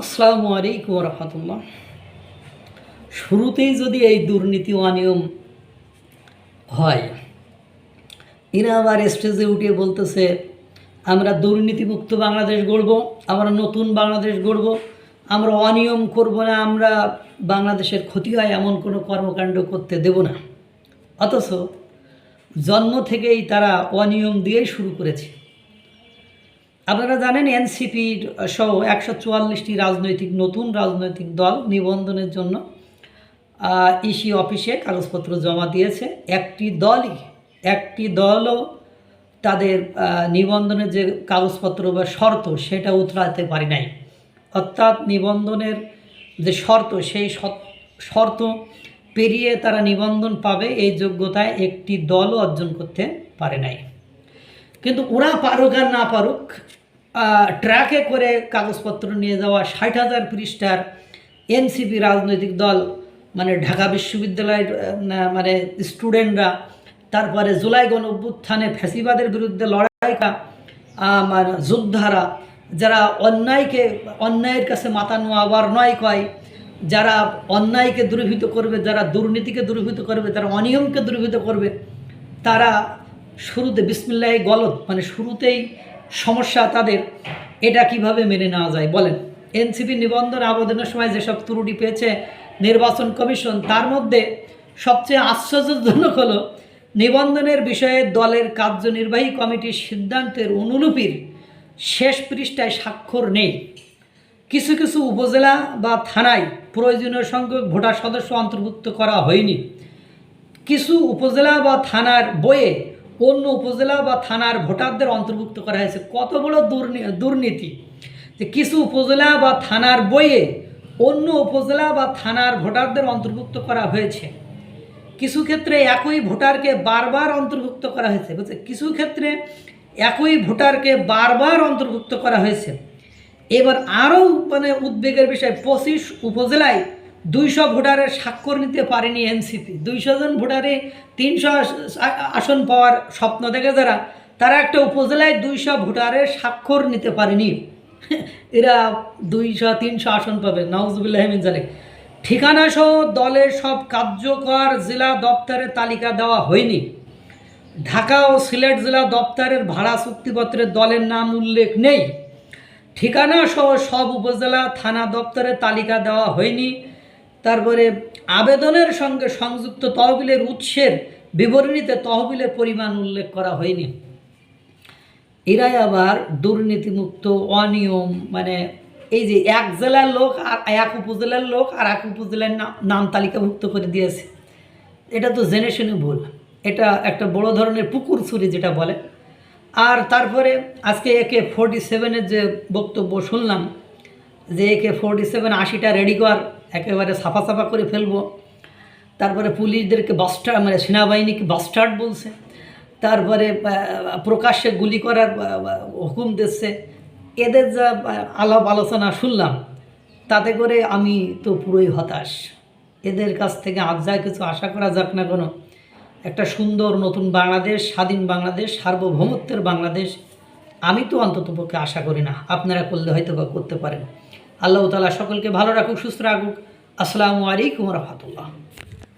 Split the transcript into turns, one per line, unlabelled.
আসসালামু আলাইকুম রহমতুল্লাহ। শুরুতেই যদি এই দুর্নীতি অনিয়ম হয়, এরা আবার স্টেজে উঠে বলতেছে আমরা দুর্নীতিমুক্ত বাংলাদেশ গড়ব, আমরা নতুন বাংলাদেশ গড়ব, আমরা অনিয়ম করব না, আমরা বাংলাদেশের ক্ষতি হয় এমন কোনো কর্মকাণ্ড করতে দেব না। অথচ জন্ম থেকেই তারা অনিয়ম দিয়েই শুরু করেছে। আপনারা জানেন এনসিপির সহ 144টি নতুন রাজনৈতিক দল নিবন্ধনের জন্য ইসি অফিসে কাগজপত্র জমা দিয়েছে। একটি দলও তাদের নিবন্ধনের যে কাগজপত্র বা শর্ত সেটা উতরাতে পারে নাই। অর্থাৎ নিবন্ধনের যে শর্ত সেই শর্ত পেরিয়ে তারা নিবন্ধন পাবে এই যোগ্যতায় একটি দলও অর্জন করতে পারে নাই। কিন্তু ওরা পারুক আর না পারুক, ট্রাকে করে কাগজপত্র নিয়ে যাওয়া 60,000 পৃষ্ঠার এনসিপি রাজনৈতিক দল, মানে ঢাকা বিশ্ববিদ্যালয়ের মানে স্টুডেন্টরা, তারপরে জুলাই গণ অভ্যুত্থানে ফ্যাসিবাদের বিরুদ্ধে লড়াইকা মানে যোদ্ধারা, যারা অন্যায়ের কাছে মাথা নোয়াবার নয় কয়, যারা অন্যায়কে দূরীভূত করবে, যারা দুর্নীতিকে দূরীভূত করবে, যারা অনিয়মকে দূরীভূত করবে, তারা শুরুতে বিসমিল্লাহ গলত, মানে শুরুতেই সমস্যা তাদের। এটা কিভাবে মেনে নেওয়া যায় বলেন? এনসিপি নিবন্ধন আবেদনের সময় যেসব ত্রুটি পেয়েছে নির্বাচন কমিশন, তার মধ্যে সবচেয়ে আশ্চর্যজনক হলো নিবন্ধনের বিষয়ে দলের কার্যনির্বাহী কমিটির সিদ্ধান্তের অনুলিপির শেষ পৃষ্ঠায় স্বাক্ষর নেই। কিছু কিছু উপজেলা বা থানায় প্রয়োজনীয় সংখ্যক ভোটার সদস্য অন্তর্ভুক্ত করা হয়নি। কিছু উপজেলা বা থানার বইয়ে অন্য উপজেলা বা থানার ভোটারদের অন্তর্ভুক্ত করা হয়েছে। কত বড় দুর্নীতি যে কিছু উপজেলা বা থানার বইয়ে অন্য উপজেলা বা থানার ভোটারদের অন্তর্ভুক্ত করা হয়েছে। কিছু ক্ষেত্রে একই ভোটারকে বারবার অন্তর্ভুক্ত করা হয়েছে। কিছু ক্ষেত্রে একই ভোটারকে বারবার অন্তর্ভুক্ত করা হয়েছে। এবার আরও মানে উদ্বেগের বিষয়, 25 উপজেলায় 200 ভোটারের স্বাক্ষর নিতে পারেনি এনসিপি। 200 জন ভোটারে 300 আসন পাওয়ার স্বপ্ন দেখে যারা, তারা একটা উপজেলায় 200 ভোটারের স্বাক্ষর নিতে পারেনি। এরা 200-300 আসন পাবে, নাউজুবিল্লাহ মিন যালিক। ঠিকানা সহ দলের সব কার্যকর জেলা দপ্তরের তালিকা দেওয়া হয়নি। ঢাকা ও সিলেট জেলা দপ্তরের ভাড়া চুক্তিপত্রের দলের নাম উল্লেখ নেই। ঠিকানা সহ সব উপজেলা থানা দপ্তরের তালিকা দেওয়া হয়নি। তারপরে আবেদনের সঙ্গে সংযুক্ত তহবিলের উৎসের বিবরণীতে তহবিলের পরিমাণ উল্লেখ করা হয়নি। এরাই আবার দুর্নীতিমুক্ত অনিয়ম, মানে এই যে এক জেলার লোক আর এক উপজেলার লোক আর এক উপজেলার নাম তালিকাভুক্ত করে দিয়েছে। এটা তো জেনে শুনে ভুল। এটা একটা বড় ধরনের পুকুর ছুরি যেটা বলে। আর তারপরে আজকে AK-47 যে বক্তব্য শুনলাম, যে AK-47 80টা রেডি কর, একেবারে সাফা করে ফেলবো। তারপরে পুলিশদেরকে বাস্টার্ড, মানে সেনাবাহিনীকে বাস্টার্ড বলছে। তারপরে প্রকাশ্যে গুলি করার হুকুম দিচ্ছে। এদের যা আলাপ আলোচনা শুনলাম, তাতে করে আমি তো পুরোই হতাশ। এদের কাছ থেকে আজ যা কিছু আশা করা যাক না, কোনো একটা সুন্দর নতুন বাংলাদেশ, স্বাধীন বাংলাদেশ, সার্বভৌমত্বের বাংলাদেশ, আমি তো অন্ততপক্ষে আশা করি না। আপনারা করলে হয়তো বা করতে পারেন। আল্লাহ তাআলা সকলকে ভালো রাখুক, সুস্থ রাখুক। আসসালামু আলাইকুম রহমতুল্লাহ।